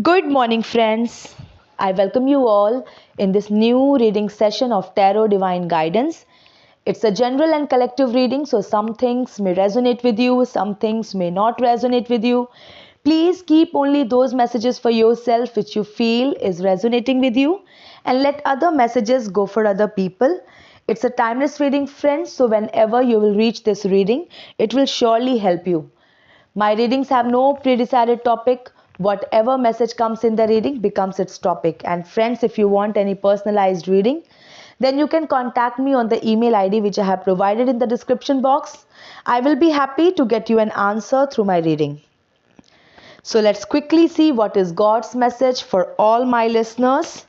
Good morning, friends. I welcome you all in this new reading session of Tarot Divine Guidance. It's a general and collective reading, so some things may resonate with you, some things may not resonate with you. Please keep only those messages for yourself which you feel is resonating with you, and let other messages go for other people. It's a timeless reading, friends, so whenever you will reach this reading, it will surely help you. My readings have no pre-decided topic. Whatever message comes in the reading becomes its topic. And friends, if you want any personalized reading, then you can contact me on the email ID which I have provided in the description box. I will be happy to get you an answer through my reading. So let's quickly see what is God's message for all my listeners.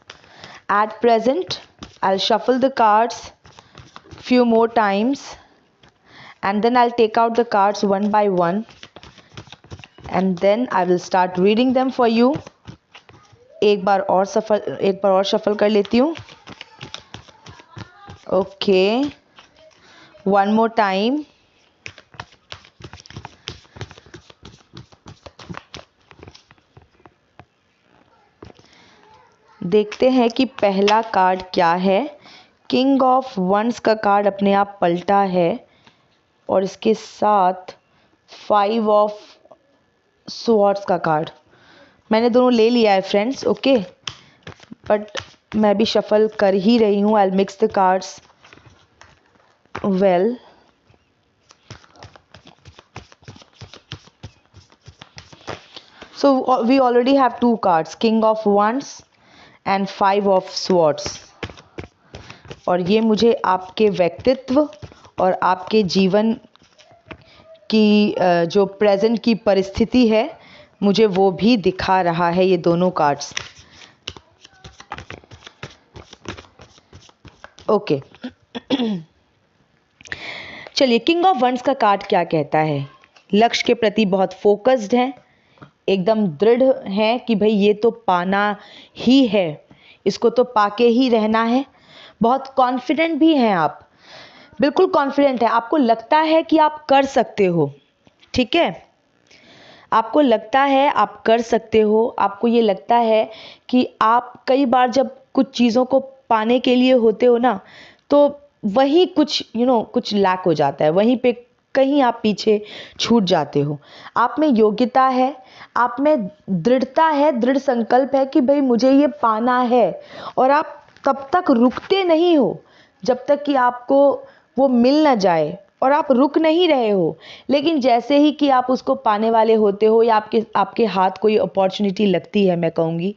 At present, I'll shuffle the cards few more times and then I'll take out the cards one by one. And then I will start reading them for you. एक बार और shuffle कर लेती हूँ. Okay. One more time. देखते हैं कि पहला card क्या है. किंग ऑफ वंस का कार्ड अपने आप पलटा है और इसके साथ 5 ऑफ स्वॉर्ड्स का कार्ड. मैंने दोनों ले लिया है फ्रेंड्स. ओके, बट मैं भी शफल कर ही रही हूँ. I will mix the cards well. So we already have 2 cards, King of Wands and 5 of Swords. और ये मुझे आपके व्यक्तित्व और आपके जीवन की जो प्रेजेंट की परिस्थिति है मुझे वो भी दिखा रहा है, ये दोनों कार्ड्स. ओके, चलिए. किंग ऑफ वंड्स का कार्ड क्या कहता है? लक्ष्य के प्रति बहुत फोकस्ड हैं, एकदम दृढ़ हैं कि भाई ये तो पाना ही है, इसको तो पाके ही रहना है. बहुत कॉन्फिडेंट भी हैं आप, बिल्कुल कॉन्फिडेंट है. आपको लगता है कि आप कर सकते हो. ठीक है, आपको लगता है आप कर सकते हो. आपको ये लगता है कि आप कई बार जब कुछ चीज़ों को पाने के लिए होते हो ना, तो वही कुछ कुछ लैक हो जाता है, वहीं पे कहीं आप पीछे छूट जाते हो. आप में योग्यता है, आप में दृढ़ता है, दृढ़ संकल्प है कि भाई मुझे ये पाना है. और आप तब तक रुकते नहीं हो जब तक कि आपको वो मिल ना जाए, और आप रुक नहीं रहे हो. लेकिन जैसे ही कि आप उसको पाने वाले होते हो या आपके हाथ कोई अपॉर्चुनिटी लगती है, मैं कहूँगी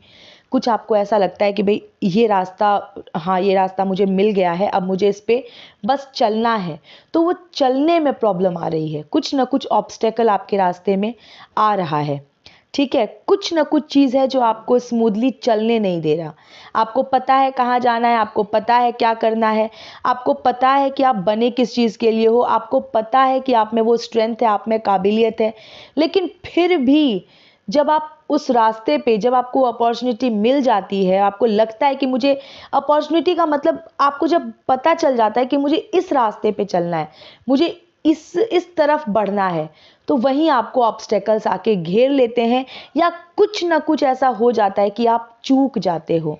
कुछ आपको ऐसा लगता है कि भाई ये रास्ता मुझे मिल गया है, अब मुझे इस पे बस चलना है. तो वो चलने में प्रॉब्लम आ रही है, कुछ ना कुछ ऑब्स्टेकल आपके रास्ते में आ रहा है. ठीक है, कुछ ना कुछ चीज़ है जो आपको स्मूथली चलने नहीं दे रहा. आपको पता है कहाँ जाना है, आपको पता है क्या करना है, आपको पता है कि आप बने किस चीज़ के लिए हो, आपको पता है कि आप में वो स्ट्रेंथ है, आप में काबिलियत है. लेकिन फिर भी जब आप उस रास्ते पे, जब आपको अपॉर्चुनिटी मिल जाती है, आपको लगता है कि मुझे अपॉर्चुनिटी का मतलब, आपको जब पता चल जाता है कि मुझे इस रास्ते पे चलना है, मुझे इस तरफ बढ़ना है, तो वहीं आपको ऑब्स्टेकल्स आके घेर लेते हैं या कुछ ना कुछ ऐसा हो जाता है कि आप चूक जाते हो.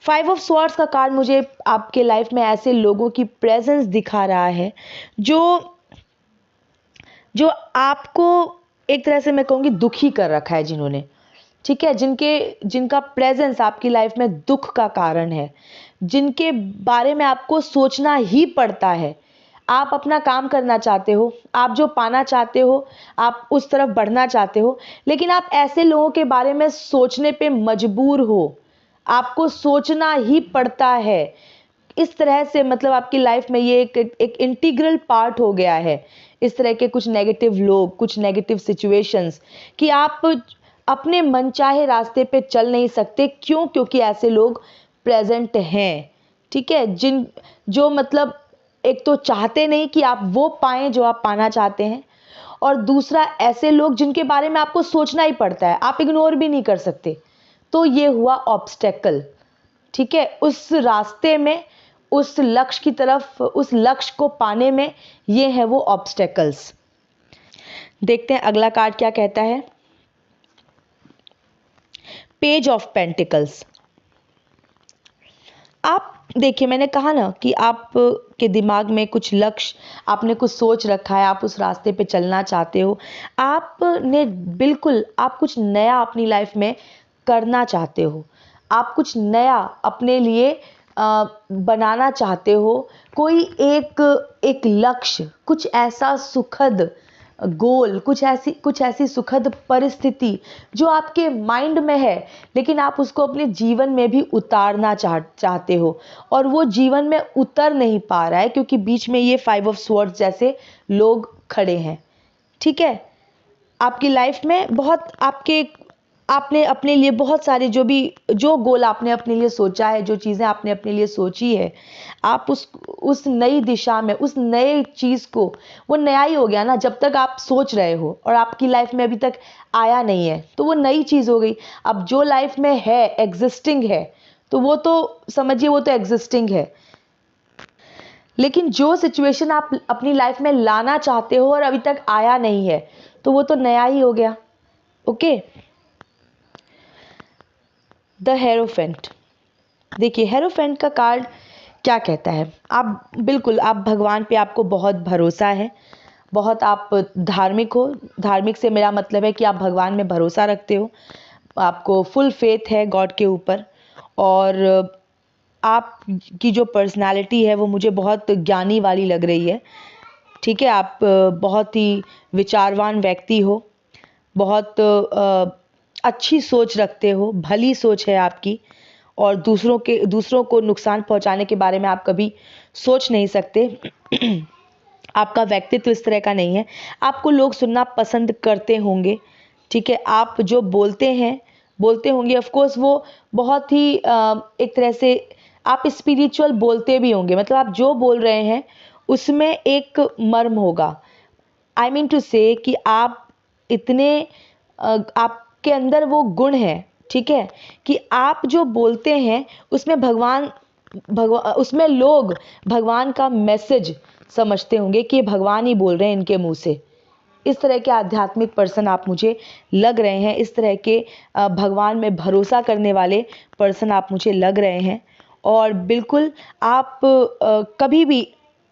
5 ऑफ स्वॉर्ड्स का कार्ड मुझे आपके लाइफ में ऐसे लोगों की प्रेजेंस दिखा रहा है जो आपको एक तरह से मैं कहूँगी दुखी कर रखा है, जिन्होंने, ठीक है, जिनका प्रेजेंस आपकी लाइफ में दुख का कारण है, जिनके बारे में आपको सोचना ही पड़ता है. आप अपना काम करना चाहते हो, आप जो पाना चाहते हो, आप उस तरफ बढ़ना चाहते हो, लेकिन आप ऐसे लोगों के बारे में सोचने पे मजबूर हो. आपको सोचना ही पड़ता है. इस तरह से मतलब आपकी लाइफ में ये एक इंटीग्रल पार्ट हो गया है. इस तरह के कुछ नेगेटिव लोग, कुछ नेगेटिव सिचुएशंस, कि आप अपने मनचाहे रास्ते पे चल नहीं सकते. क्यों? क्योंकि ऐसे लोग प्रेजेंट हैं. ठीक है, जो मतलब एक तो चाहते नहीं कि आप वो पाएं जो आप पाना चाहते हैं, और दूसरा ऐसे लोग जिनके बारे में आपको सोचना ही पड़ता है, आप इग्नोर भी नहीं कर सकते. तो ये हुआ ऑब्स्टेकल. ठीक है, उस रास्ते में, उस लक्ष्य की तरफ, उस लक्ष्य को पाने में ये है वो ऑब्स्टेकल्स. देखते हैं अगला कार्ड क्या कहता है. Page of pentacles. आप देखिए, मैंने कहा ना कि आप के दिमाग में कुछ लक्ष्य, आपने कुछ सोच रखा है, आप उस रास्ते पे चलना चाहते हो, आपने बिल्कुल, आप कुछ नया अपनी लाइफ में करना चाहते हो, आप कुछ नया अपने लिए बनाना चाहते हो, कोई एक लक्ष्य, कुछ ऐसा सुखद गोल, कुछ ऐसी सुखद परिस्थिति जो आपके माइंड में है, लेकिन आप उसको अपने जीवन में भी उतारना चाहते हो, और वो जीवन में उतर नहीं पा रहा है क्योंकि बीच में ये 5 ऑफ स्वॉर्ड्स जैसे लोग खड़े हैं। ठीक है, आपकी लाइफ में आपने अपने लिए बहुत सारे जो गोल आपने अपने लिए सोचा है, जो चीज़ें आपने अपने लिए सोची है, आप उस नई दिशा में, उस नए चीज़ को, वो नया ही हो गया ना, जब तक आप सोच रहे हो और आपकी लाइफ में अभी तक आया नहीं है तो वो नई चीज़ हो गई। अब जो लाइफ में है, एग्जिस्टिंग है, तो वो तो समझिए वो तो एग्जिस्टिंग है, लेकिन जो सिचुएशन आप अपनी लाइफ में लाना चाहते हो और अभी तक आया नहीं है, तो वो तो नया ही हो गया। Okay, the hierophant. देखिए, हेरोफेंट का कार्ड क्या कहता है? आप बिल्कुल, आप भगवान पे, आपको बहुत भरोसा है, बहुत आप धार्मिक हो। धार्मिक से मेरा मतलब है कि आप भगवान में भरोसा रखते हो, आपको फुल फेथ है गॉड के ऊपर, और आपकी जो पर्सनालिटी है वो मुझे बहुत ज्ञानी वाली लग रही है। ठीक है, आप बहुत ही विचारवान व्यक्ति हो, बहुत अच्छी सोच रखते हो, भली सोच है आपकी, और दूसरों को नुकसान पहुंचाने के बारे में आप कभी सोच नहीं सकते। आपका व्यक्तित्व इस तरह का नहीं है। आपको लोग सुनना पसंद करते होंगे। ठीक है, आप जो बोलते होंगे, ऑफ कोर्स वो बहुत ही एक तरह से आप स्पिरिचुअल बोलते भी होंगे, मतलब आप जो बोल रहे हैं उसमें एक मर्म होगा। आई मीन टू से कि आप इतने आपके अंदर वो गुण है, ठीक है, कि आप जो बोलते हैं उसमें उसमें लोग भगवान का मैसेज समझते होंगे कि ये भगवान ही बोल रहे हैं इनके मुंह से। इस तरह के आध्यात्मिक पर्सन आप मुझे लग रहे हैं, इस तरह के भगवान में भरोसा करने वाले पर्सन आप मुझे लग रहे हैं। और बिल्कुल आप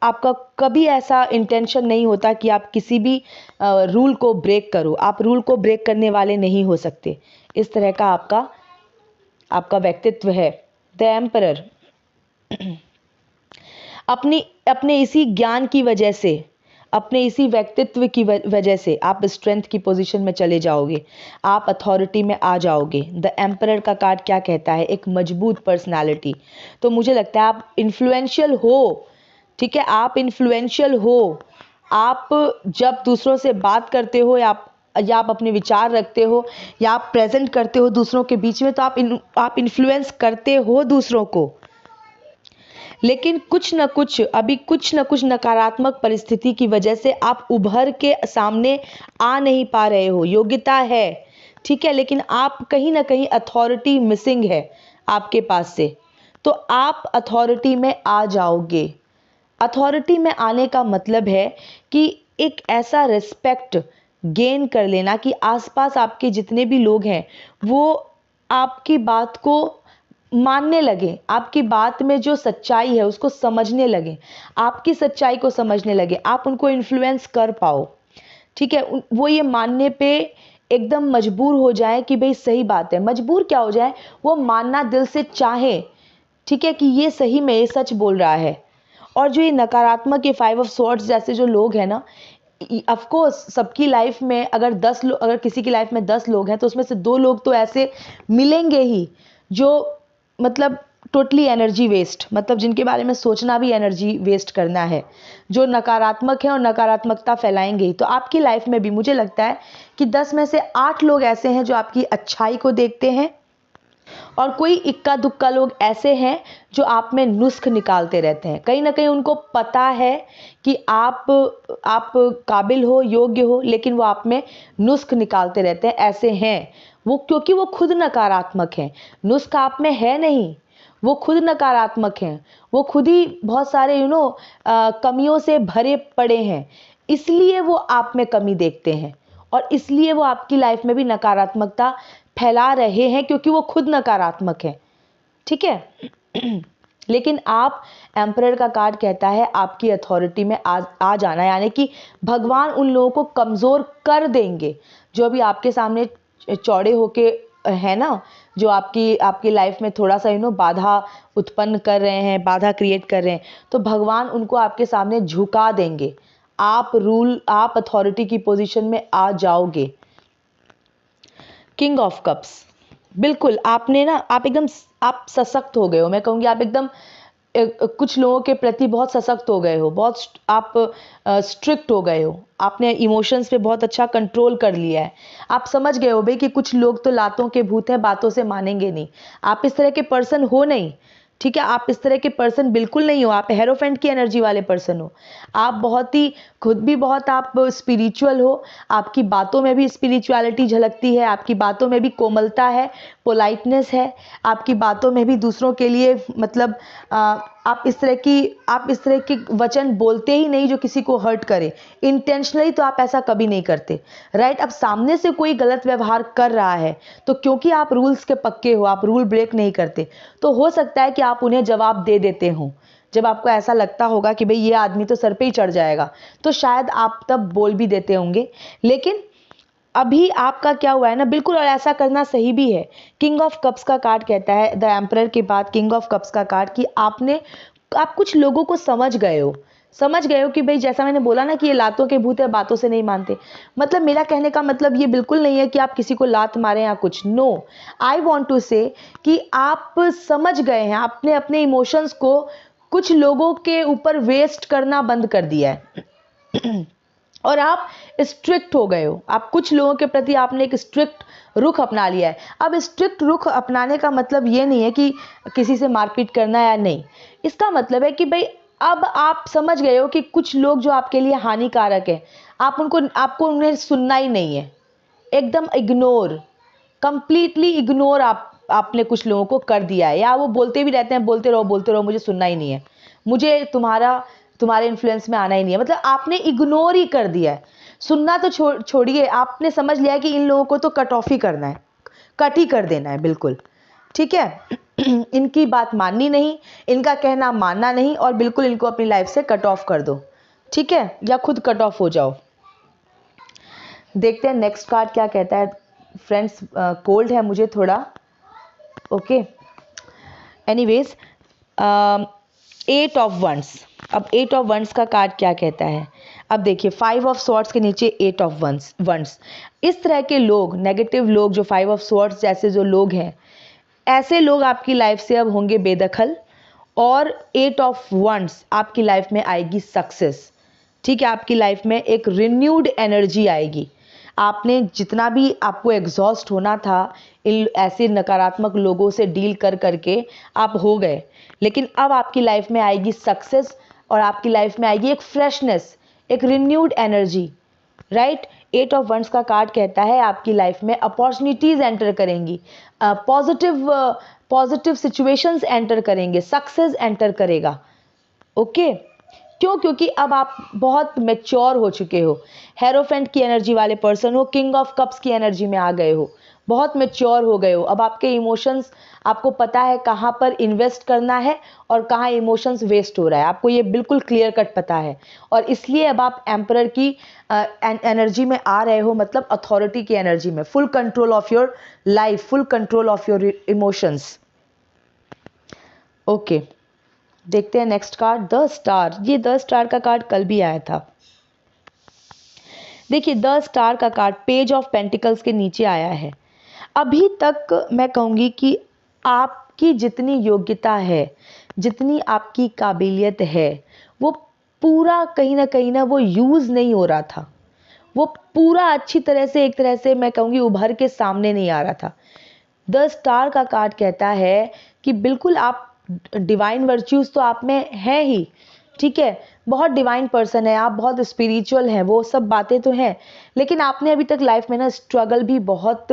आपका कभी ऐसा इंटेंशन नहीं होता कि आप किसी भी रूल को ब्रेक करो। आप रूल को ब्रेक करने वाले नहीं हो सकते। इस तरह का आपका व्यक्तित्व है। The emperor. अपने इसी ज्ञान की वजह से, अपने इसी व्यक्तित्व की वजह से आप स्ट्रेंथ की पोजीशन में चले जाओगे, आप अथॉरिटी में आ जाओगे। द एम्परर का कार्ड क्या कहता है? एक मजबूत पर्सनालिटी। तो मुझे लगता है आप इन्फ्लुएंशियल हो। ठीक है, आप इन्फ्लुएंशियल हो। आप जब दूसरों से बात करते हो, या आप अपने विचार रखते हो, या आप प्रेजेंट करते हो दूसरों के बीच में, तो आप इन्फ्लुएंस करते हो दूसरों को। लेकिन कुछ न कुछ नकारात्मक परिस्थिति की वजह से आप उभर के सामने आ नहीं पा रहे हो। योग्यता है, ठीक है, लेकिन आप कहीं ना कहीं अथॉरिटी मिसिंग है आपके पास से। तो आप अथॉरिटी में आ जाओगे। अथॉरिटी में आने का मतलब है कि एक ऐसा रिस्पेक्ट गेन कर लेना कि आसपास आपके जितने भी लोग हैं वो आपकी बात को मानने लगे, आपकी बात में जो सच्चाई है उसको समझने लगे, आपकी सच्चाई को समझने लगे, आप उनको इन्फ्लुएंस कर पाओ। ठीक है, वो ये मानने पे एकदम मजबूर हो जाए कि भाई सही बात है। मजबूर क्या हो जाए, वो मानना दिल से चाहे, ठीक है, कि ये सही में, ये सच बोल रहा है। और जो ये नकारात्मक, ये 5 ऑफ स्वॉर्ड्स जैसे जो लोग हैं ना, ऑफ कोर्स सबकी लाइफ में अगर किसी की लाइफ में 10 लोग हैं तो उसमें से 2 लोग तो ऐसे मिलेंगे ही जो मतलब टोटली एनर्जी वेस्ट, मतलब जिनके बारे में सोचना भी एनर्जी वेस्ट करना है, जो नकारात्मक है और नकारात्मकता फैलाएंगे ही। तो आपकी लाइफ में भी मुझे लगता है कि 10 में से 8 लोग ऐसे हैं जो आपकी अच्छाई को देखते हैं, और कोई इक्का दुक्का लोग ऐसे हैं जो आप में नुस्ख निकालते रहते हैं। कहीं ना कहीं उनको पता है कि आप काबिल हो, योग्य हो, लेकिन वो आप में नुस्ख निकालते रहते हैं। ऐसे हैं वो, क्योंकि वो खुद नकारात्मक हैं। नुस्ख आप में है नहीं, वो खुद नकारात्मक हैं, वो खुद ही बहुत सारे कमियों से भरे पड़े हैं, इसलिए वो आप में कमी देखते हैं। और इसलिए वो आपकी लाइफ में भी नकारात्मकता फैला रहे हैं, क्योंकि वो खुद नकारात्मक है। ठीक है। लेकिन आप, एम्परर का कार्ड कहता है आपकी अथॉरिटी में आ जाना, यानी कि भगवान उन लोगों को कमज़ोर कर देंगे जो भी आपके सामने चौड़े होके है ना, जो आपकी लाइफ में थोड़ा सा बाधा उत्पन्न कर रहे हैं, बाधा क्रिएट कर रहे हैं, तो भगवान उनको आपके सामने झुका देंगे। आप अथॉरिटी की पोजीशन में आ जाओगे। किंग ऑफ कप्स, बिल्कुल आपने ना, आप सशक्त हो गए हो। मैं कहूँगी आप एकदम कुछ लोगों के प्रति बहुत सशक्त हो गए हो, बहुत आप स्ट्रिक्ट हो गए हो, आपने इमोशंस पे बहुत अच्छा कंट्रोल कर लिया है। आप समझ गए हो भाई कि कुछ लोग तो लातों के भूत हैं, बातों से मानेंगे नहीं। आप इस तरह के पर्सन हो नहीं, ठीक है, आप इस तरह के पर्सन बिल्कुल नहीं हो। आप हेरोफेंट की एनर्जी वाले पर्सन हो। आप बहुत ही खुद भी बहुत आप स्पिरिचुअल हो, आपकी बातों में भी स्पिरिचुअलिटी झलकती है, आपकी बातों में भी कोमलता है, पोलाइटनेस है, आपकी बातों में भी दूसरों के लिए मतलब आप इस तरह की वचन बोलते ही नहीं जो किसी को हर्ट करे। इंटेंशनली तो आप ऐसा कभी नहीं करते, राइट। अब सामने से कोई गलत व्यवहार कर रहा है तो क्योंकि आप रूल्स के पक्के हो, आप रूल ब्रेक नहीं करते, तो हो सकता है कि आप उन्हें जवाब दे देते हो। जब आपको ऐसा लगता होगा कि भाई ये आदमी तो सर पे ही चढ़ जाएगा, तो शायद आप तब बोल भी देते होंगे। लेकिन अभी आपका क्या हुआ है ना, बिल्कुल, और ऐसा करना सही भी है। किंग ऑफ कप्स का कार्ड कहता है, द एम्परर के बाद किंग ऑफ कप्स का कार्ड, कि आप कुछ लोगों को समझ गए हो कि भाई जैसा मैंने बोला ना कि ये लातों के भूत है, बातों से नहीं मानते। मतलब मेरा कहने का मतलब ये बिल्कुल नहीं है कि आप किसी को लात मारें या कुछ, नो, आई वॉन्ट टू से कि आप समझ गए हैं, आपने अपने इमोशंस को कुछ लोगों के ऊपर वेस्ट करना बंद कर दिया है और आप स्ट्रिक्ट हो गए हो। आप कुछ लोगों के प्रति आपने एक स्ट्रिक्ट रुख अपना लिया है। अब स्ट्रिक्ट रुख अपनाने का मतलब ये नहीं है कि किसी से मारपीट करना या नहीं, इसका मतलब है कि भाई अब आप समझ गए हो कि कुछ लोग जो आपके लिए हानिकारक है, आपको उन्हें सुनना ही नहीं है, एकदम इग्नोर, कंप्लीटली इग्नोर आपने कुछ लोगों को कर दिया है। या वो बोलते भी रहते हैं, बोलते रहो, मुझे सुनना ही नहीं है, मुझे तुम्हारे इन्फ्लुएंस में आना ही नहीं है। मतलब आपने इग्नोर ही कर दिया है। सुनना तो छोड़िए, आपने समझ लिया है कि इन लोगों को तो कट ऑफ ही करना है, कट ही कर देना है, बिल्कुल, ठीक है। इनकी बात माननी नहीं, इनका कहना मानना नहीं, और बिल्कुल इनको अपनी लाइफ से कट ऑफ कर दो, ठीक है, या खुद कट ऑफ हो जाओ। देखते हैं नेक्स्ट कार्ड क्या कहता है। फ्रेंड्स, कोल्ड है मुझे थोड़ा, ओके। Anyways, 8 of once. अब 8 ऑफ वंस का कार्ड क्या कहता है, अब देखिए 5 ऑफ स्वॉर्ड्स के नीचे 8 ऑफ वंस। इस तरह के लोग, नेगेटिव लोग, जो 5 ऑफ स्वॉर्ड्स जैसे जो लोग हैं, ऐसे लोग आपकी लाइफ से अब होंगे बेदखल, और 8 ऑफ वंस आपकी लाइफ में आएगी सक्सेस, ठीक है। आपकी लाइफ में एक रिन्यूड एनर्जी आएगी। आपने जितना भी आपको एग्जॉस्ट होना था इन ऐसे नकारात्मक लोगों से डील कर करके आप हो गए, लेकिन अब आपकी लाइफ में आएगी सक्सेस, और आपकी लाइफ में आएगी एक फ्रेशनेस, एक renewed energy, right. 8 of wands का कार्ड कहता है आपकी लाइफ में अपॉर्चुनिटीज एंटर करेंगी, पॉजिटिव सिचुएशंस एंटर करेंगे, सक्सेस एंटर करेगा, ओके। क्यों? क्योंकि अब आप बहुत मैच्योर हो चुके हो, हेरोफेंट की एनर्जी वाले पर्सन हो, किंग ऑफ कप्स की एनर्जी में आ गए हो, बहुत मैच्योर हो गए हो। अब आपके इमोशंस, आपको पता है कहाँ पर इन्वेस्ट करना है और कहाँ इमोशंस वेस्ट हो रहा है, आपको ये बिल्कुल क्लियर कट पता है, और इसलिए अब आप एम्परर की एनर्जी में आ रहे हो, मतलब अथॉरिटी की एनर्जी में, full control of your life, full control of your emotions, okay. देखते हैं नेक्स्ट कार्ड, द स्टार। ये द स्टार का कार्ड कल भी आया था। देखिए, द स्टार का कार्ड पेज ऑफ पेंटिकल्स के नीचे आया है। अभी तक मैं कहूँगी कि आपकी जितनी योग्यता है, जितनी आपकी काबिलियत है, वो पूरा कहीं ना वो यूज़ नहीं हो रहा था, वो पूरा अच्छी तरह से, एक तरह से मैं कहूँगी उभर के सामने नहीं आ रहा था। द स्टार का कार्ड कहता है कि बिल्कुल आप डिवाइन वर्च्यूज तो आप में है ही, ठीक है, बहुत डिवाइन पर्सन है आप, बहुत स्पिरिचुअल हैं, वो सब बातें तो हैं, लेकिन आपने अभी तक लाइफ में ना स्ट्रगल भी बहुत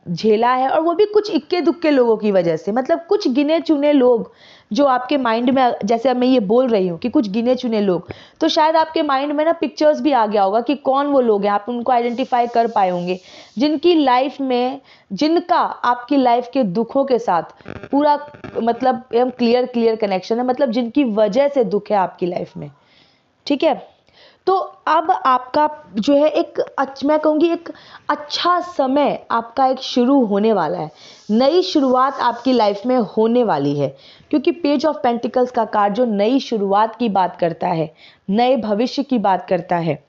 झेला है, और वो भी कुछ इक्के दुक्के लोगों की वजह से, मतलब कुछ गिने चुने लोग जो आपके माइंड में, जैसे अब मैं ये बोल रही हूँ कि कुछ गिने चुने लोग, तो शायद आपके माइंड में ना पिक्चर्स भी आ गया होगा कि कौन वो लोग हैं, आप उनको आइडेंटिफाई कर पाए होंगे, जिनकी लाइफ में, जिनका आपकी लाइफ के दुखों के साथ पूरा मतलब एकदम क्लियर कनेक्शन है, मतलब जिनकी वजह से दुख है आपकी लाइफ में। ठीक है, तो अब आपका जो है एक मैं कहूँगी एक अच्छा समय आपका एक शुरू होने वाला है, नई शुरुआत आपकी लाइफ में होने वाली है, क्योंकि पेज ऑफ पेंटिकल्स का कार्ड जो नई शुरुआत की बात करता है, नए भविष्य की बात करता है,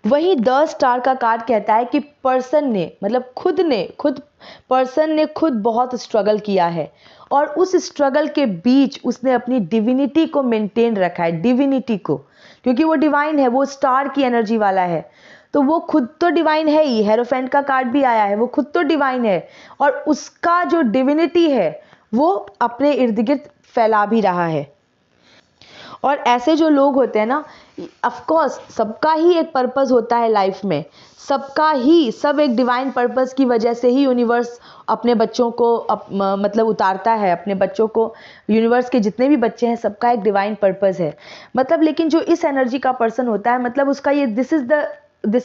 वही द स्टार का कार्ड कहता है कि पर्सन ने, मतलब खुद पर्सन ने खुद बहुत स्ट्रगल किया है, और उस स्ट्रगल के बीच उसने अपनी डिविनिटी को मेंटेन रखा है, डिविनिटी को, क्योंकि वो डिवाइन है, वो स्टार की एनर्जी वाला है, तो वो खुद तो डिवाइन है ही, हेरोफेंट का कार्ड भी आया है, वो खुद तो डिवाइन है, और उसका जो डिविनिटी है वो अपने इर्द गिर्द फैला भी रहा है। और ऐसे जो लोग होते हैं ना, ऑफ कोर्स सबका ही एक पर्पस होता है लाइफ में, सबका ही, सब एक डिवाइन पर्पस की वजह से ही यूनिवर्स अपने बच्चों को मतलब उतारता है, अपने बच्चों को, यूनिवर्स के जितने भी बच्चे हैं सबका एक डिवाइन पर्पस है, मतलब लेकिन जो इस एनर्जी का पर्सन होता है, मतलब उसका ये this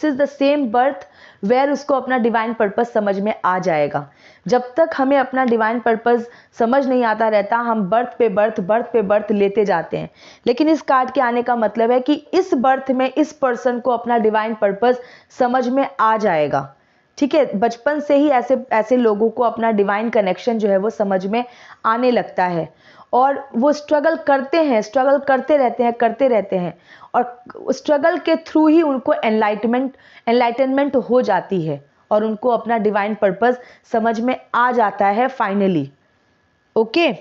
is the same birth where उसको अपना डिवाइन पर्पस समझ में आ जाएगा। जब तक हमें अपना डिवाइन पर्पस समझ नहीं आता रहता, हम बर्थ पे बर्थ लेते जाते हैं, लेकिन इस कार्ड के आने का मतलब है कि इस बर्थ में इस पर्सन को अपना डिवाइन पर्पस समझ में आ जाएगा। ठीक है, बचपन से ही ऐसे लोगों को अपना डिवाइन कनेक्शन जो है वो समझ में आने लगता है, और वो स्ट्रगल करते रहते हैं, और स्ट्रगल के थ्रू ही उनको एनलाइटनमेंट हो जाती है, और उनको अपना डिवाइन पर्पस समझ में आ जाता है फाइनली। ओके,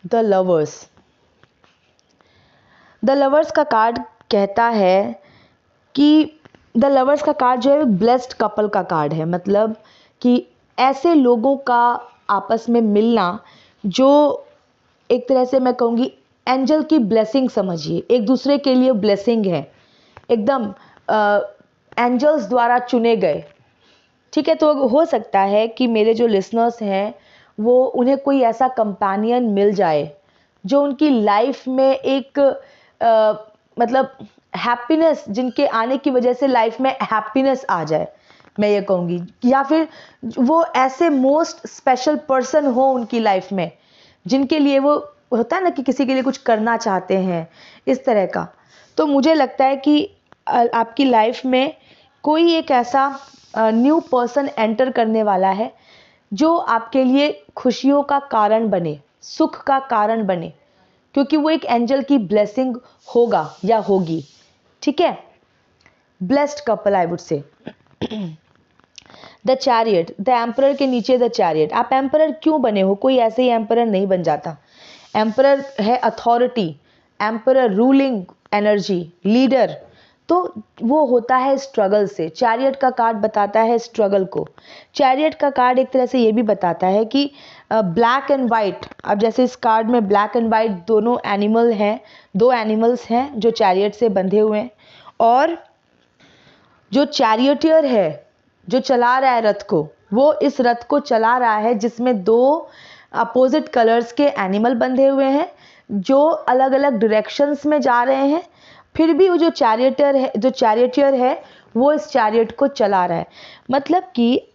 द लवर्स का कार्ड कहता है कि द लवर्स का कार्ड जो है ब्लेस्ड कपल का कार्ड है, मतलब कि ऐसे लोगों का आपस में मिलना जो एक तरह से मैं कहूँगी एंजल की ब्लेसिंग समझिए, एक दूसरे के लिए ब्लेसिंग है, एकदम एंजल्स द्वारा चुने गए। ठीक है, तो हो सकता है कि मेरे जो लिसनर्स हैं वो उन्हें कोई ऐसा कंपेनियन मिल जाए जो उनकी लाइफ में एक मतलब हैप्पीनेस, जिनके आने की वजह से लाइफ में हैप्पीनेस आ जाए, मैं ये कहूँगी, या फिर वो ऐसे मोस्ट स्पेशल पर्सन हो उनकी लाइफ में जिनके लिए वो होता है ना कि किसी के लिए कुछ करना चाहते हैं, इस तरह का। तो मुझे लगता है कि आपकी लाइफ में कोई एक ऐसा न्यू पर्सन एंटर करने वाला है जो आपके लिए खुशियों का कारण बने, सुख का कारण बने, क्योंकि वो एक एंजल की ब्लेसिंग होगा या होगी। ठीक है, blessed couple I would say. The chariot, the emperor के नीचे द चैरियट। आप एम्परर क्यों बने हो? कोई ऐसे ही एम्परर नहीं बन जाता। एम्परर है authority, emperor ruling energy, leader, तो वो होता है स्ट्रगल से। चैरियट का कार्ड बताता है स्ट्रगल को। चैरियट का कार्ड एक तरह से ये भी बताता है कि ब्लैक एंड वाइट, अब जैसे इस कार्ड में ब्लैक एंड वाइट दोनों एनिमल हैं, दो एनिमल्स हैं जो चैरियट से बंधे हुए हैं, और जो चैरियटियर है जो चला रहा है रथ को, वो इस रथ को चला रहा है जिसमें दो अपोजिट कलर्स के एनिमल बंधे हुए हैं जो अलग अलग डायरेक्शंस में जा रहे हैं, फिर भी वो जो चैरियटियर है वो इस चैरियट को चला रहा है। मतलब कि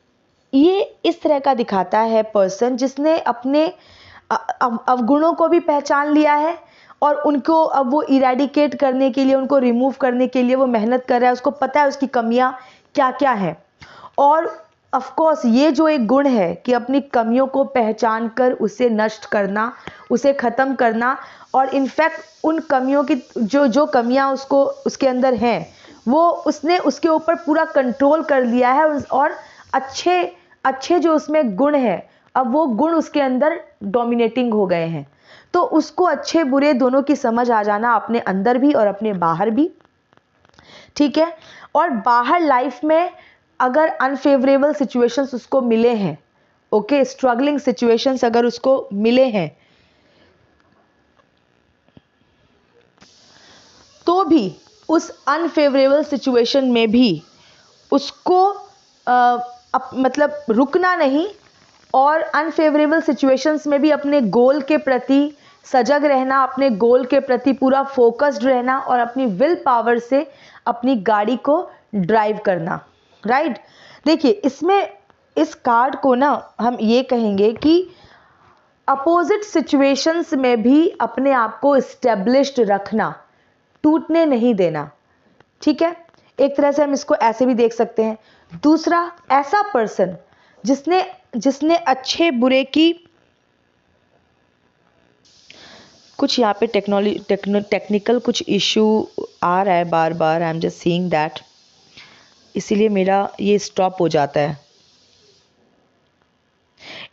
ये इस तरह का दिखाता है पर्सन जिसने अपने अवगुणों को भी पहचान लिया है, और उनको अब वो इरेडिकेट करने के लिए, उनको रिमूव करने के लिए वो मेहनत कर रहा है, उसको पता है उसकी कमियां क्या क्या हैं। और ऑफ कोर्स ये जो एक गुण है कि अपनी कमियों को पहचान कर उसे नष्ट करना, उसे ख़त्म करना, और इनफैक्ट उन कमियों की जो कमियां उसके अंदर हैं वो उसने उसके ऊपर पूरा कंट्रोल कर लिया है, और अच्छे जो उसमें गुण हैं अब वो गुण उसके अंदर डोमिनेटिंग हो गए हैं। तो उसको अच्छे बुरे दोनों की समझ आ जाना, अपने अंदर भी और अपने बाहर भी। ठीक है, और बाहर लाइफ में अगर अनफेवरेबल सिचुएशंस उसको मिले हैं, ओके, स्ट्रगलिंग सिचुएशंस अगर उसको मिले हैं, तो भी उस अनफेवरेबल सिचुएशन में भी उसको मतलब रुकना नहीं, और अनफेवरेबल सिचुएशंस में भी अपने गोल के प्रति सजग रहना, अपने गोल के प्रति पूरा फोकस्ड रहना और अपनी विल पावर से अपनी गाड़ी को ड्राइव करना, राइट। देखिए इसमें इस कार्ड को ना हम ये कहेंगे कि अपोजिट सिचुएशंस में भी अपने आप को इस्टेब्लिश्ड रखना, टूटने नहीं देना, ठीक है। एक तरह से हम इसको ऐसे भी देख सकते हैं। दूसरा, ऐसा पर्सन जिसने अच्छे बुरे की, कुछ यहाँ पे टेक्निकल कुछ इशू आ रहा है बार बार, I am just seeing that, इसीलिए मेरा ये स्टॉप हो जाता है।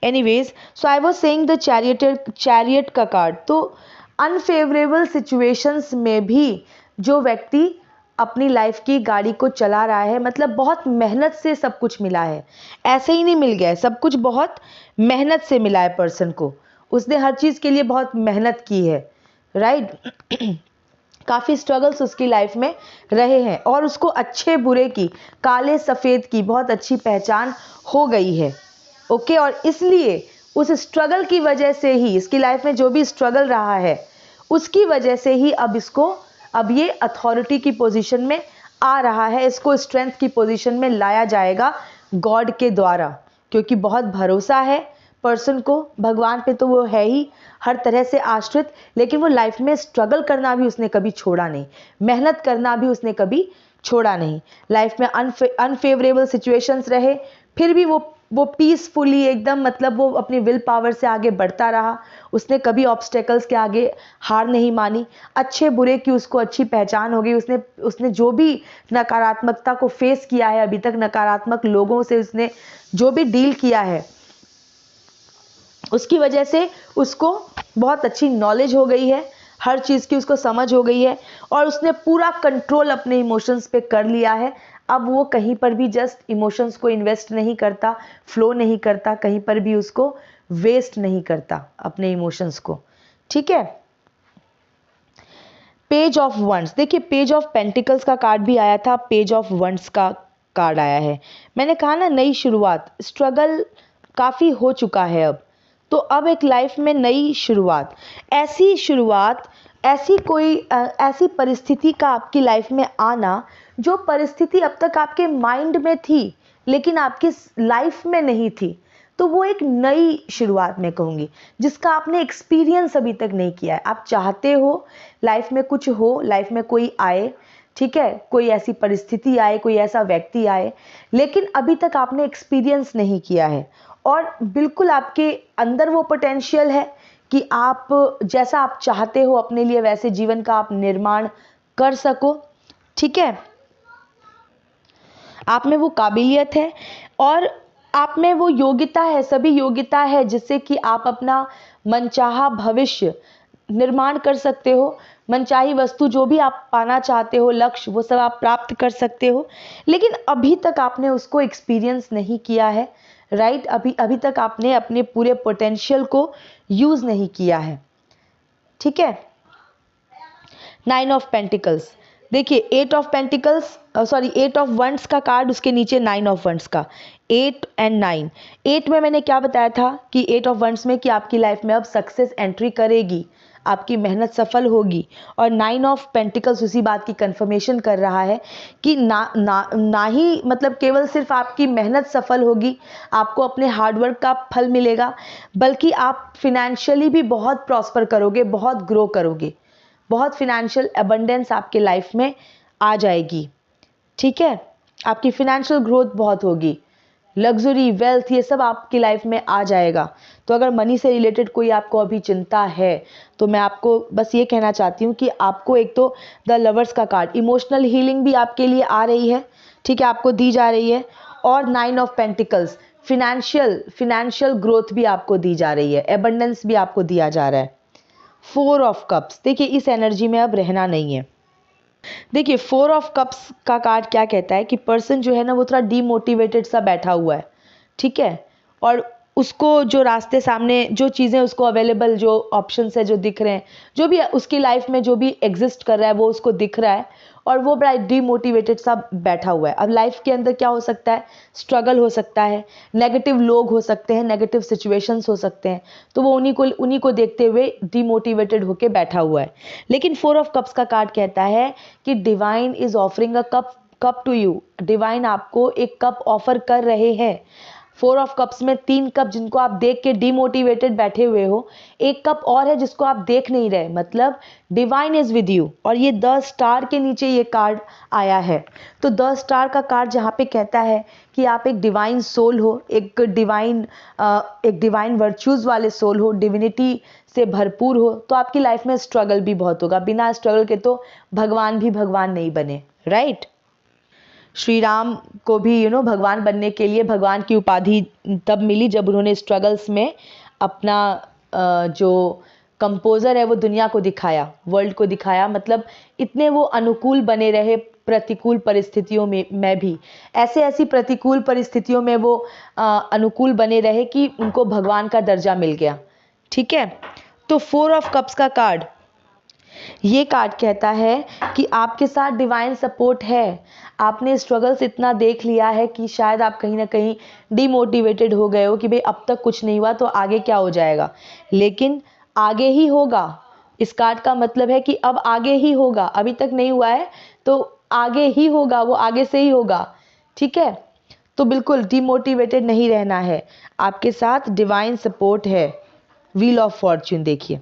Anyways, so I was saying the chariot का कार्ड, तो अनफेवरेबल सिचुएशंस में भी जो व्यक्ति अपनी लाइफ की गाड़ी को चला रहा है, मतलब बहुत मेहनत से सब कुछ मिला है, ऐसे ही नहीं मिल गया है, सब कुछ बहुत मेहनत से मिला है पर्सन को, उसने हर चीज़ के लिए बहुत मेहनत की है, राइट। काफ़ी स्ट्रगल्स उसकी लाइफ में रहे हैं और उसको अच्छे बुरे की, काले सफ़ेद की बहुत अच्छी पहचान हो गई है, ओके। और इसलिए उस स्ट्रगल की वजह से ही, इसकी लाइफ में जो भी स्ट्रगल रहा है उसकी वजह से ही अब ये अथॉरिटी की पोजीशन में आ रहा है, इसको स्ट्रेंथ की पोजीशन में लाया जाएगा गॉड के द्वारा, क्योंकि बहुत भरोसा है पर्सन को भगवान पे, तो वो है ही हर तरह से आश्रित, लेकिन वो लाइफ में स्ट्रगल करना भी उसने कभी छोड़ा नहीं, मेहनत करना भी उसने कभी छोड़ा नहीं। लाइफ में अनफेवरेबल सिचुएशंस रहे, फिर भी वो पीसफुली एकदम, मतलब वो अपनी विल पावर से आगे बढ़ता रहा, उसने कभी ऑब्स्टेकल्स के आगे हार नहीं मानी, अच्छे बुरे की उसको अच्छी पहचान हो गई, उसने जो भी नकारात्मकता को फेस किया है अभी तक, नकारात्मक लोगों से उसने जो भी डील किया है, उसकी वजह से उसको बहुत अच्छी नॉलेज हो गई है, हर चीज़ की उसको समझ हो गई है, और उसने पूरा कंट्रोल अपने इमोशंस पे कर लिया है। अब वो कहीं पर भी जस्ट इमोशंस को इन्वेस्ट नहीं करता, फ्लो नहीं करता, कहीं पर भी उसको वेस्ट नहीं करता अपने इमोशंस को, ठीक है। पेज ऑफ वंड्स, देखिए पेज ऑफ पेंटिकल्स का कार्ड भी आया था, पेज ऑफ वंड्स का कार्ड आया है। मैंने कहा ना, नई शुरुआत, स्ट्रगल काफ़ी हो चुका है अब, तो अब एक लाइफ में नई शुरुआत, ऐसी कोई ऐसी परिस्थिति का आपकी लाइफ में आना, जो परिस्थिति अब तक आपके माइंड में थी लेकिन आपकी लाइफ में नहीं थी, तो वो एक नई शुरुआत मैं कहूँगी, जिसका आपने एक्सपीरियंस अभी तक नहीं किया है। आप चाहते हो लाइफ में कुछ हो, लाइफ में कोई आए, ठीक है, कोई ऐसी परिस्थिति आए, कोई ऐसा व्यक्ति आए, लेकिन अभी तक आपने एक्सपीरियंस नहीं किया है, और बिल्कुल आपके अंदर वो पोटेंशियल है कि आप जैसा आप चाहते हो अपने लिए वैसे जीवन का आप निर्माण कर सको, ठीक है। आप में वो काबिलियत है और आप में वो योग्यता है, सभी योग्यता है जिससे कि आप अपना मनचाहा भविष्य निर्माण कर सकते हो, मनचाही वस्तु जो भी आप पाना चाहते हो, लक्ष्य, वो सब आप प्राप्त कर सकते हो, लेकिन अभी तक आपने उसको एक्सपीरियंस नहीं किया है, राइट। अभी तक आपने अपने पूरे पोटेंशियल को यूज नहीं किया है, ठीक है। 9 ऑफ पेंटिकल्स, देखिए 8 ऑफ पेंटिकल्स, 8 ऑफ वंड्स का कार्ड, उसके नीचे 9 ऑफ वंड्स का, 8 एंड 9। 8 में मैंने क्या बताया था कि 8 ऑफ वंड्स में कि आपकी लाइफ में अब सक्सेस एंट्री करेगी, आपकी मेहनत सफल होगी, और 9 ऑफ पेंटिकल्स उसी बात की कंफर्मेशन कर रहा है कि ना ही मतलब केवल सिर्फ आपकी मेहनत सफल होगी, आपको अपने हार्डवर्क का फल मिलेगा, बल्कि आप फिनेंशियली भी बहुत प्रॉस्पर करोगे, बहुत ग्रो करोगे, बहुत फिनेंशियल एबंडेंस आपके लाइफ में आ जाएगी, ठीक है। आपकी फिनेंशियल ग्रोथ बहुत होगी, लग्जरी, वेल्थ, ये सब आपकी लाइफ में आ जाएगा। तो अगर मनी से रिलेटेड कोई आपको अभी चिंता है, तो मैं आपको बस ये कहना चाहती हूँ कि आपको एक तो द लवर्स का कार्ड, इमोशनल हीलिंग भी आपके लिए आ रही है, ठीक है, आपको दी जा रही है, और 9 ऑफ पेंटिकल्स, फिनेंशियल ग्रोथ भी आपको दी जा रही है, एबंडेंस भी आपको दिया जा रहा है। 4 ऑफ कप्स, देखिए इस एनर्जी में अब रहना नहीं है। देखिए 4 ऑफ कप्स का कार्ड क्या कहता है कि पर्सन जो है ना, वो थोड़ा डीमोटिवेटेड सा बैठा हुआ है, ठीक है, और उसको जो रास्ते सामने, जो चीज़ें उसको अवेलेबल, जो ऑप्शंस है जो दिख रहे हैं, जो भी उसकी लाइफ में जो भी एग्जिस्ट कर रहा है वो उसको दिख रहा है, और वो बड़ा डीमोटिवेटेड सा बैठा हुआ है। अब लाइफ के अंदर क्या हो सकता है, स्ट्रगल हो सकता है, नेगेटिव लोग हो सकते हैं, नेगेटिव सिचुएशंस हो सकते हैं, तो वो उन्हीं को देखते हुए डीमोटिवेटेड होके बैठा हुआ है। लेकिन 4 ऑफ कप्स का कार्ड कहता है कि divine is offering a cup to you. Divine आपको एक कप ऑफर कर रहे हैं। 4 ऑफ कप्स में 3 कप जिनको आप देख के डिमोटिवेटेड बैठे हुए हो, एक कप और है जिसको आप देख नहीं रहे, मतलब डिवाइन इज विद यू। और ये 10 स्टार के नीचे ये कार्ड आया है। तो 10 स्टार का कार्ड जहाँ पे कहता है कि आप एक डिवाइन सोल हो, एक डिवाइन वर्च्यूज वाले सोल हो, डिविनिटी से भरपूर हो, तो आपकी लाइफ में स्ट्रगल भी बहुत होगा। बिना स्ट्रगल के तो भगवान भी भगवान नहीं बने, राइट। श्री राम को भी भगवान बनने के लिए भगवान की उपाधि तब मिली जब उन्होंने स्ट्रगल्स में अपना जो कंपोज़र है वो दुनिया को दिखाया, वर्ल्ड को दिखाया। मतलब इतने वो अनुकूल बने रहे प्रतिकूल परिस्थितियों में भी, ऐसी प्रतिकूल परिस्थितियों में वो अनुकूल बने रहे कि उनको भगवान का दर्जा मिल गया। ठीक है, तो 4 ऑफ कप्स का कार्ड, ये कार्ड कहता है कि आपके साथ डिवाइन सपोर्ट है। आपने स्ट्रगल्स इतना देख लिया है कि शायद आप कहीं ना कहीं डिमोटिवेटेड हो गए हो कि भाई अब तक कुछ नहीं हुआ तो आगे क्या हो जाएगा, लेकिन आगे ही होगा। इस कार्ड का मतलब है कि अब आगे ही होगा, अभी तक नहीं हुआ है तो आगे ही होगा, वो आगे से ही होगा। ठीक है, तो बिल्कुल डिमोटिवेटेड नहीं रहना है, आपके साथ डिवाइन सपोर्ट है। व्हील ऑफ फॉर्च्यून देखिए,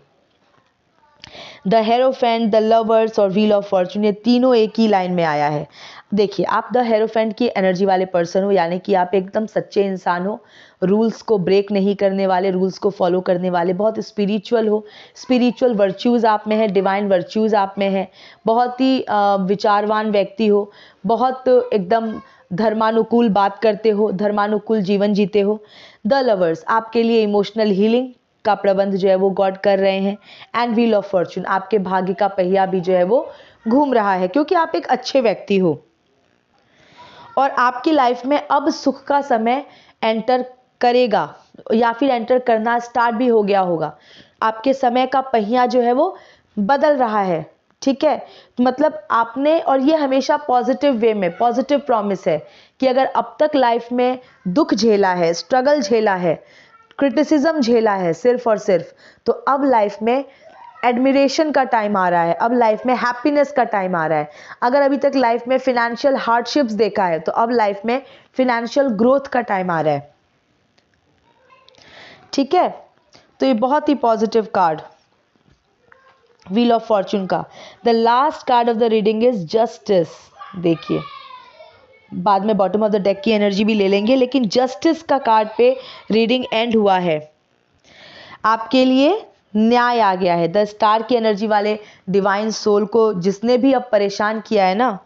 द हेरोफेंट, द लवर्स और व्हील ऑफ फॉर्च्यून, ये तीनों एक ही लाइन में आया है। देखिए, आप द हेरोफेंट की एनर्जी वाले पर्सन हो, यानी कि आप एकदम सच्चे इंसान हो, रूल्स को ब्रेक नहीं करने वाले, रूल्स को फॉलो करने वाले, बहुत स्पिरिचुअल हो, स्पिरिचुअल वर्च्यूज़ आप में है, डिवाइन वर्च्यूज़ आप में है, बहुत ही विचारवान व्यक्ति हो, बहुत एकदम धर्मानुकूल बात करते हो, धर्मानुकूल जीवन जीते हो। द लवर्स, आपके लिए इमोशनल हीलिंग का प्रबंध जो है वो गॉड कर रहे हैं। एंड व्हील ऑफ फॉर्च्यून, आपके भाग्य का पहिया भी जो है वो घूम रहा है, क्योंकि आप एक अच्छे व्यक्ति हो और आपकी लाइफ में अब सुख का समय एंटर करेगा या फिर एंटर करना स्टार्ट भी हो गया होगा। आपके समय का पहिया जो है वो बदल रहा है। ठीक है, मतलब आपने, और ये हमेशा पॉजिटिव वे में पॉजिटिव प्रॉमिस है कि अगर अब तक लाइफ में दुख झेला है, स्ट्रगल झेला है, क्रिटिसिज्म झेला है सिर्फ और सिर्फ, तो अब लाइफ में एडमिरेशन का टाइम आ रहा है, अब लाइफ में हैप्पीनेस का टाइम आ रहा है। अगर अभी तक लाइफ में फिनेंशियल हार्डशिप्स देखा है तो अब लाइफ में फिनेंशियल ग्रोथ का टाइम आ रहा है। ठीक है, तो ये बहुत ही positive card wheel of fortune का। The last card of the reading is justice. देखिए, बाद में बॉटम ऑफ द डेक की एनर्जी भी ले लेंगे, लेकिन जस्टिस का कार्ड पे रीडिंग एंड हुआ है। आपके लिए न्याय आ गया है। द स्टार की एनर्जी वाले डिवाइन सोल को जिसने भी अब परेशान किया है ना,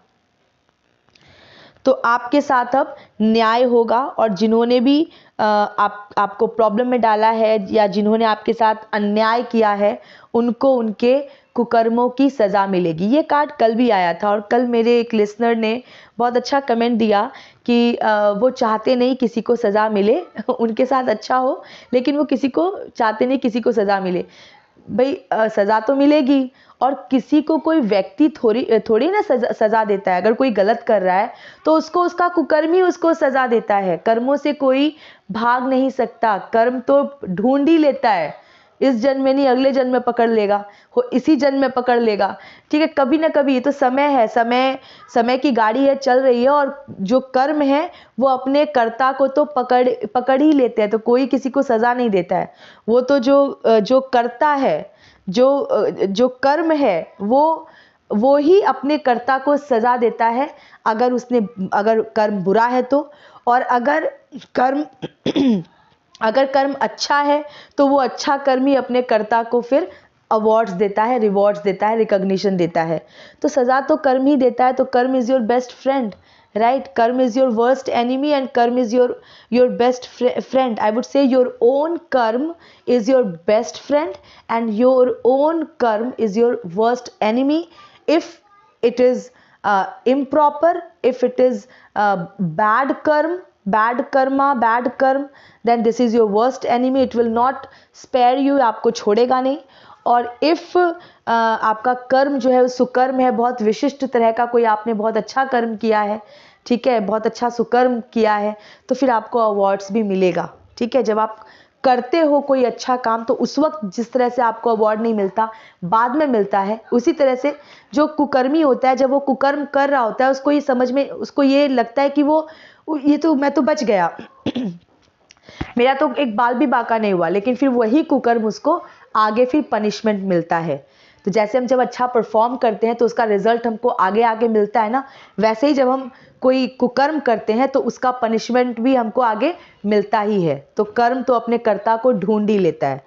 तो आपके साथ अब न्याय होगा, और जिन्होंने भी आपको प्रॉब्लम में डाला है या जिन्होंने आपके साथ अन्याय किया है, उनको उनके कुकर्मों की सज़ा मिलेगी। ये कार्ड कल भी आया था, और कल मेरे एक लिसनर ने बहुत अच्छा कमेंट दिया कि वो चाहते नहीं किसी को सज़ा मिले उनके साथ अच्छा हो, लेकिन वो किसी को चाहते नहीं किसी को सज़ा मिले। भाई सज़ा तो मिलेगी, और किसी को कोई व्यक्ति थोड़ी ना सज़ा देता है। अगर कोई गलत कर रहा है तो उसको उसका कुकर्म ही उसको सज़ा देता है। कर्मों से कोई भाग नहीं सकता, कर्म तो ढूंढ ही लेता है। इस जन्म में नहीं, अगले जन्म में पकड़ लेगा, इसी जन्म में पकड़ लेगा। ठीक है, कभी ना कभी, ये तो समय है, समय की गाड़ी है, चल रही है, और जो कर्म है वो अपने कर्ता को तो पकड़ ही लेते हैं। तो कोई किसी को सज़ा नहीं देता है। वो तो जो कर्ता है, जो कर्म है, वो ही अपने कर्ता को सज़ा देता है, अगर कर्म बुरा है तो। और अगर कर्म अच्छा है तो वो अच्छा कर्म ही अपने कर्ता को फिर अवार्ड्स देता है, रिवॉर्ड्स देता है, रिकॉग्निशन देता है। तो सज़ा तो कर्म ही देता है। तो कर्म is your best friend, right? Karma is your worst enemy and karma is your best friend. I would say your own karma is your best friend and your own karma is your worst enemy. If it is improper, if it is bad karma, then this is your worst enemy. It will not spare you, आपको छोड़ेगा नहीं। और if आपका कर्म जो है सुकर्म है, बहुत विशिष्ट तरह का, कोई आपने बहुत अच्छा कर्म किया है, ठीक है, बहुत अच्छा सुकर्म किया है, तो फिर आपको अवार्ड्स भी मिलेगा। ठीक है, जब आप करते हो कोई अच्छा काम तो उस वक्त जिस तरह से आपको अवार्ड नहीं मिलता, बाद में मिलता है, उसी तरह से जो कुकर्मी होता है, जब वो कुकर्म कर रहा होता है, उसको ये समझ में, उसको ये लगता है कि ये तो मैं तो बच गया मेरा तो एक बाल भी बाका नहीं हुआ, लेकिन फिर वही कुकर्म उसको आगे फिर पनिशमेंट मिलता है। तो जैसे हम जब अच्छा परफॉर्म करते हैं तो उसका रिजल्ट हमको आगे आगे मिलता है ना, वैसे ही जब हम कोई कुकर्म करते हैं तो उसका पनिशमेंट भी हमको आगे मिलता ही है। तो कर्म तो अपने कर्ता को ढूंढ ही लेता है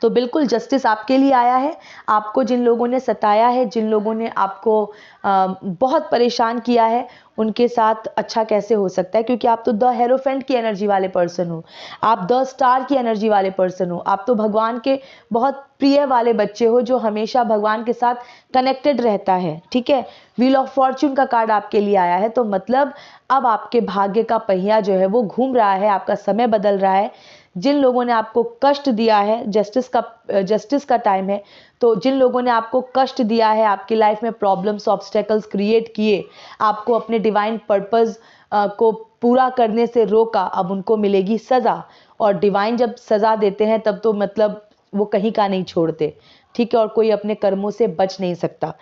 तो बिल्कुल जस्टिस आपके लिए आया है। आपको जिन लोगों ने सताया है, जिन लोगों ने आपको बहुत परेशान किया है, उनके साथ अच्छा कैसे हो सकता है, क्योंकि आप तो द हेरोफेंट की एनर्जी वाले पर्सन हो, आप द स्टार की एनर्जी वाले पर्सन हो, आप तो भगवान के बहुत प्रिय वाले बच्चे हो जो हमेशा भगवान के साथ कनेक्टेड रहता है। ठीक है, व्हील ऑफ फॉर्च्यून का कार्ड आपके लिए आया है, तो मतलब अब आपके भाग्य का पहिया जो है वो घूम रहा है, आपका समय बदल रहा है। जिन लोगों ने आपको कष्ट दिया है, जस्टिस का टाइम है, तो जिन लोगों ने आपको कष्ट दिया है, आपकी लाइफ में प्रॉब्लम्स ऑब्स्टेकल्स क्रिएट किए, आपको अपने डिवाइन पर्पस को पूरा करने से रोका, अब उनको मिलेगी सज़ा। और डिवाइन जब सज़ा देते हैं तब तो मतलब वो कहीं का नहीं छोड़ते। ठीक है, और कोई अपने कर्मों से बच नहीं सकता।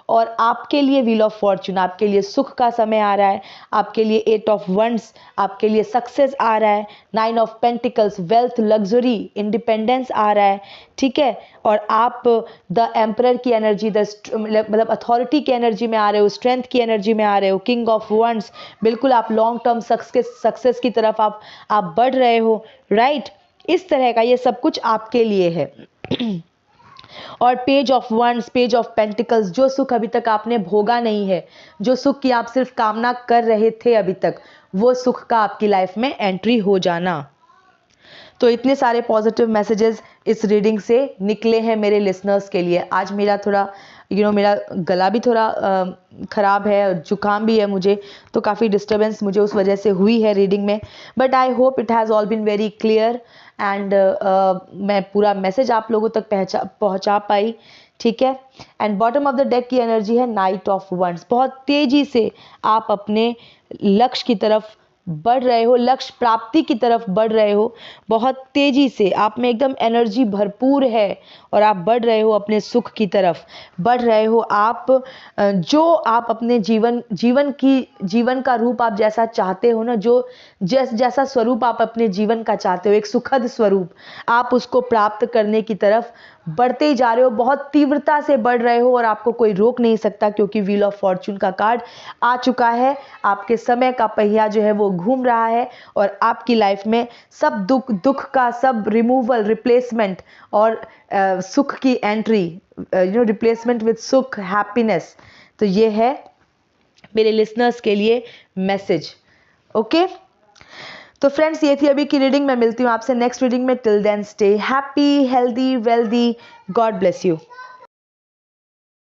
और आपके लिए व्हील ऑफ फॉर्च्यून, आपके लिए सुख का समय आ रहा है, आपके लिए 8 ऑफ वंड्स, आपके लिए सक्सेस आ रहा है, 9 of pentacles, wealth, luxury, independence आ रहा है। ठीक है, और आप द एम्परर की एनर्जी, मतलब अथॉरिटी की एनर्जी में आ रहे हो, स्ट्रेंथ की एनर्जी में आ रहे हो, किंग ऑफ वंड्स, बिल्कुल आप लॉन्ग टर्म सक्सेस की तरफ आप बढ़ रहे हो। राइट, इस तरह का ये सब कुछ आपके लिए है और page of wands, page of pentacles, जो सुख अभी तक आपने भोगा नहीं है, जो सुख की आप सिर्फ कामना कर रहे थे अभी तक, वो सुख का आपकी लाइफ में एंट्री हो जाना। तो इतने सारे पॉजिटिव मैसेजेस इस रीडिंग से निकले हैं मेरे लिसनर्स के लिए। आज मेरा थोड़ा मेरा गला भी थोड़ा ख़राब है, जुकाम भी है मुझे, तो काफ़ी डिस्टर्बेंस मुझे उस वजह से हुई है रीडिंग में, but I hope it has all been very clear and मैं पूरा मैसेज आप लोगों तक पहुंचा पाई। ठीक है, and bottom of the deck की एनर्जी है नाइट ऑफ वंड्स। बहुत तेज़ी से आप अपने लक्ष्य की तरफ बढ़ रहे हो, लक्ष्य प्राप्ति की तरफ बढ़ रहे हो, बहुत तेजी से आप में एकदम एनर्जी भरपूर है और आप बढ़ रहे हो अपने सुख की तरफ, बढ़ रहे हो आप जो आप अपने जीवन का रूप आप जैसा चाहते हो ना, जो जैसा स्वरूप आप अपने जीवन का चाहते हो, एक सुखद स्वरूप, आप उसको प्राप्त करने की तरफ बढ़ते ही जा रहे हो, बहुत तीव्रता से बढ़ रहे हो और आपको कोई रोक नहीं सकता, क्योंकि व्हील ऑफ फॉर्च्यून का कार्ड आ चुका है। आपके समय का पहिया जो है वो घूम रहा है और आपकी लाइफ में सब दुख का सब रिमूवल, रिप्लेसमेंट और सुख की एंट्री, रिप्लेसमेंट विद सुख, हैप्पीनेस। तो ये है मेरे लिसनर्स के लिए मैसेज। ओके, तो फ्रेंड्स ये थी अभी की रीडिंग। मैं मिलती हूँ आपसे नेक्स्ट रीडिंग में। Till then stay happy, healthy, wealthy. God bless you.